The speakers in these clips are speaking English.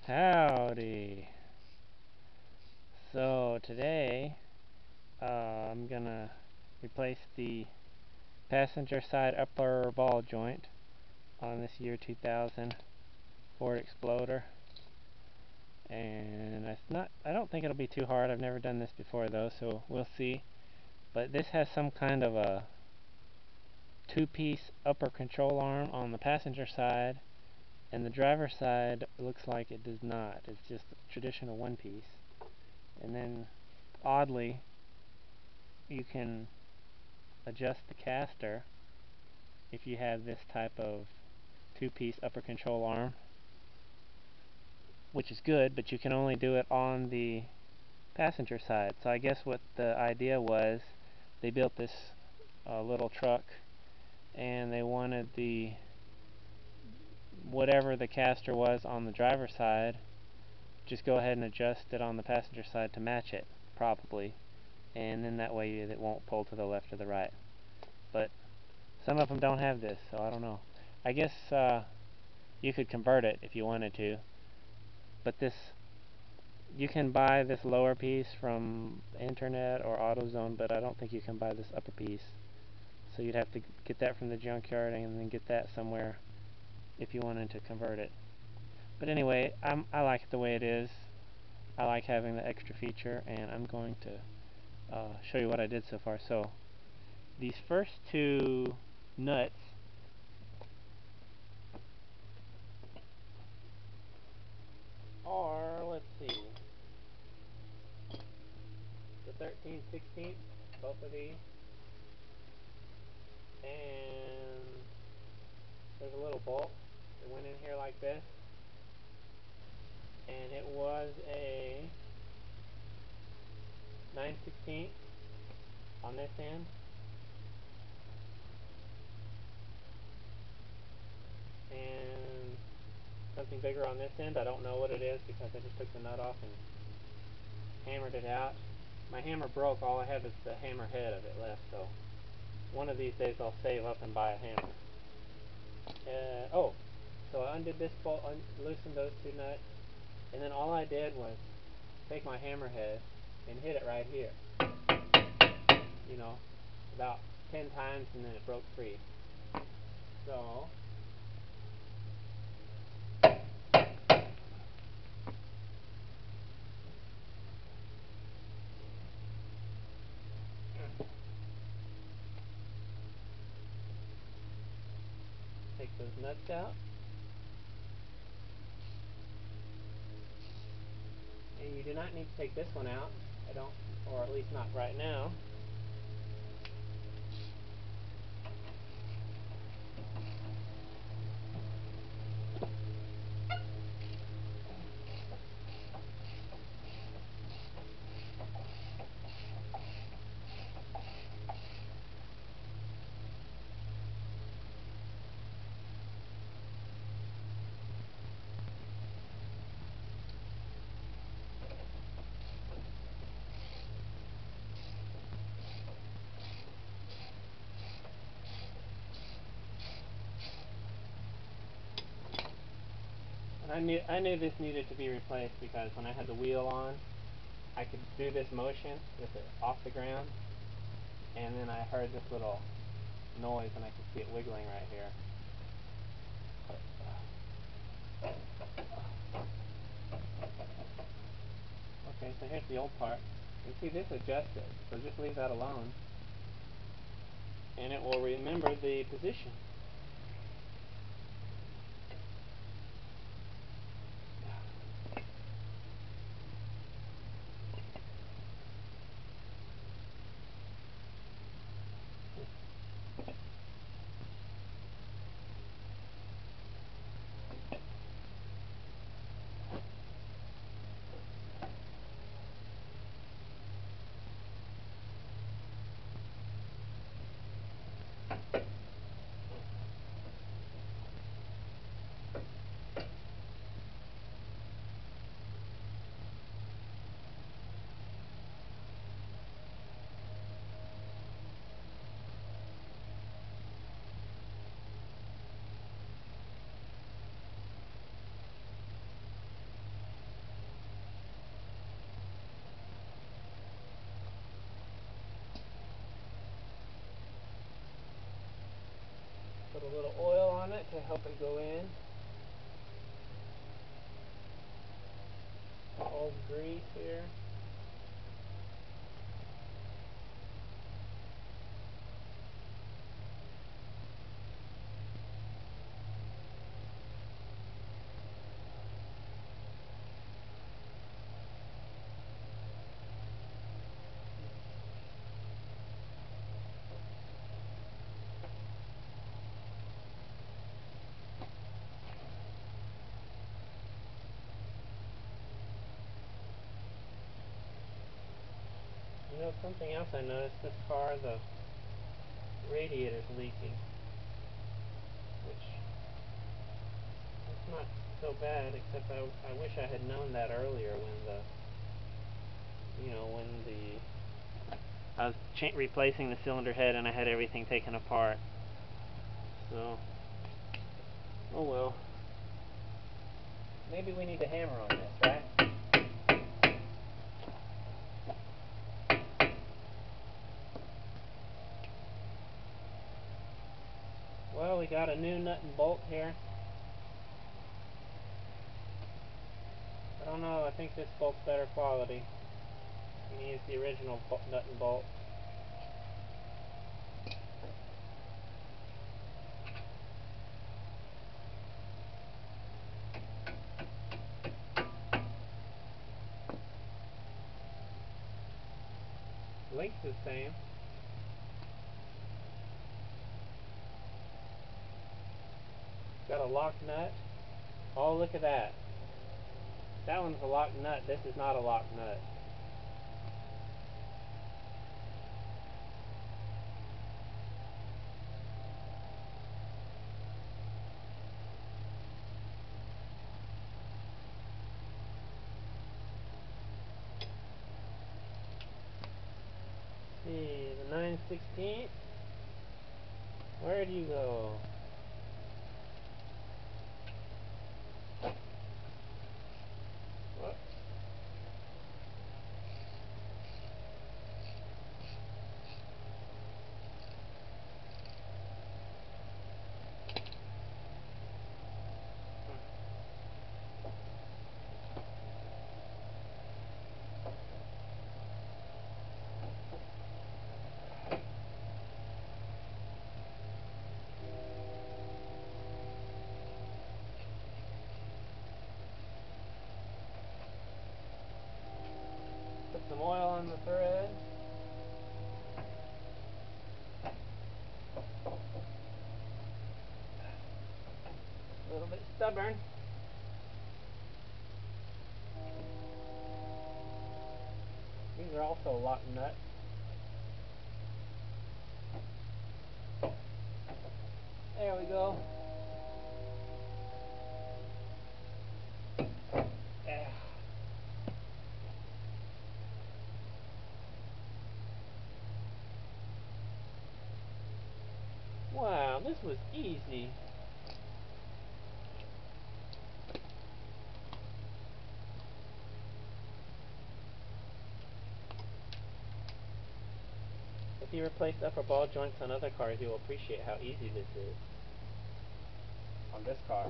Howdy. So today I'm gonna replace the passenger side upper ball joint on this year 2000 Ford Explorer, and I don't think it'll be too hard. I've never done this before though, so we'll see. But this has some kind of a two-piece upper control arm on the passenger side, and the driver's side looks like it does not. It's just a traditional one-piece. And then oddly, you can adjust the caster if you have this type of two-piece upper control arm, which is good, but you can only do it on the passenger side. So I guess what the idea was, they built this little truck and they wanted the whatever the caster was on the driver's side, just go ahead and adjust it on the passenger side to match it, probably, and then that way it won't pull to the left or the right. But some of them don't have this, so I don't know. I guess you could convert it if you wanted to, but you can buy this lower piece from internet or AutoZone, but I don't think you can buy this upper piece. So you'd have to get that from the junkyard and then get that somewhere if you wanted to convert it. But anyway, I like it the way it is. I like having the extra feature, and I'm going to show you what I did so far. So these first two nuts are, let's see, the 13/16, both of these, and there's a little bolt that went in here like this, and it was a 9/16 on this end, and something bigger on this end. I don't know what it is because I just took the nut off and hammered it out. My hammer broke. All I have is the hammer head of it left, so one of these days I'll save up and buy a hammer. So I undid this bolt, loosened those two nuts, and then all I did was take my hammer head and hit it right here. You know, about 10 times, and then it broke free. So take those nuts out, and you do not need to take this one out. I don't, or at least not right now. I knew this needed to be replaced because when I had the wheel on, I could do this motion with it off the ground, and then I heard this little noise and I could see it wiggling right here. Okay, so here's the old part. You see this adjusted, so just leave that alone, and it will remember the position. Put a little oil on it to help it go in. Old grease here. You know, something else I noticed, this car, the radiator's leaking, which it's not so bad, except I wish I had known that earlier when I was replacing the cylinder head and I had everything taken apart. So, oh well. Maybe we need a hammer on this, right? Well, we got a new nut and bolt here. I don't know, I think this bolt's better quality. You can use the original nut and bolt. Length is the same. Got a lock nut. Oh, look at that. That one's a lock nut. This is not a lock nut. Let's see, the 9/16. Where do you go? What? Put some oil on the thread. A little bit stubborn. These are also lock nuts. There we go. Wow, this was easy. If you replace upper ball joints on other cars, you'll appreciate how easy this is. On this car.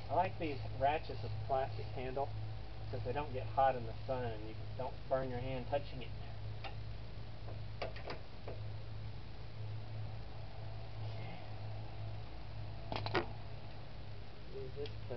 I like these ratchets with a plastic handle because they don't get hot in the sun and you don't burn your hand touching it. Use this to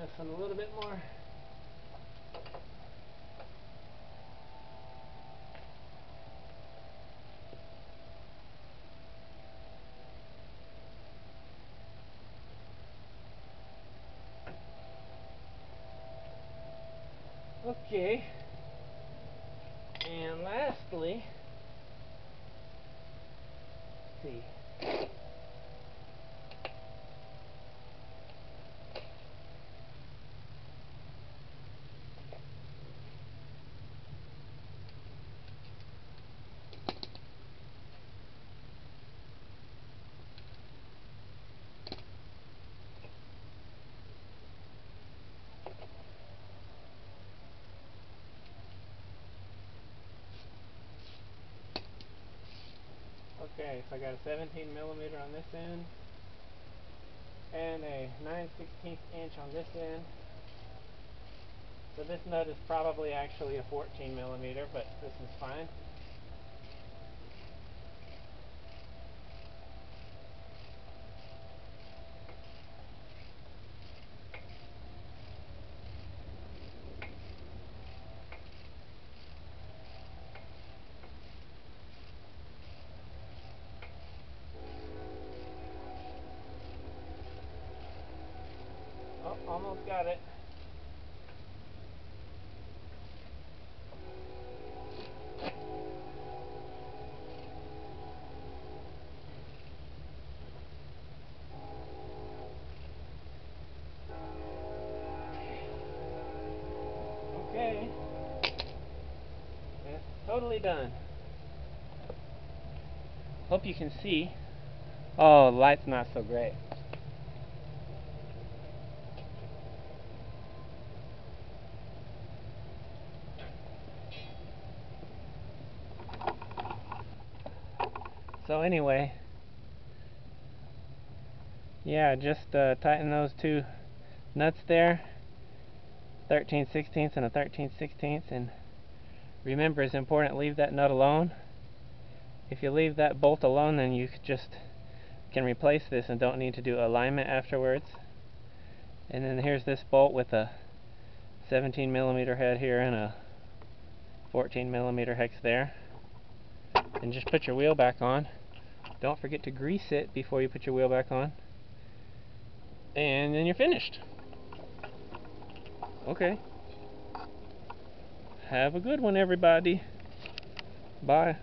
this one a little bit more. Okay, and lastly, let's see. Okay, so I got a 17 millimeter on this end and a 9/16 inch on this end. So this nut is probably actually a 14 millimeter, but this is fine. Oh, almost got it. Okay, it's totally done. Hope you can see. Oh, the light's not so great. So anyway, yeah, just tighten those two nuts there, 13/16 and a 13/16, and remember, it's important, leave that nut alone. If you leave that bolt alone, then you just can replace this and don't need to do alignment afterwards. And then here's this bolt with a 17 millimeter head here and a 14 millimeter hex there. And just put your wheel back on. Don't forget to grease it before you put your wheel back on. And then you're finished. Okay. Have a good one, everybody. Bye.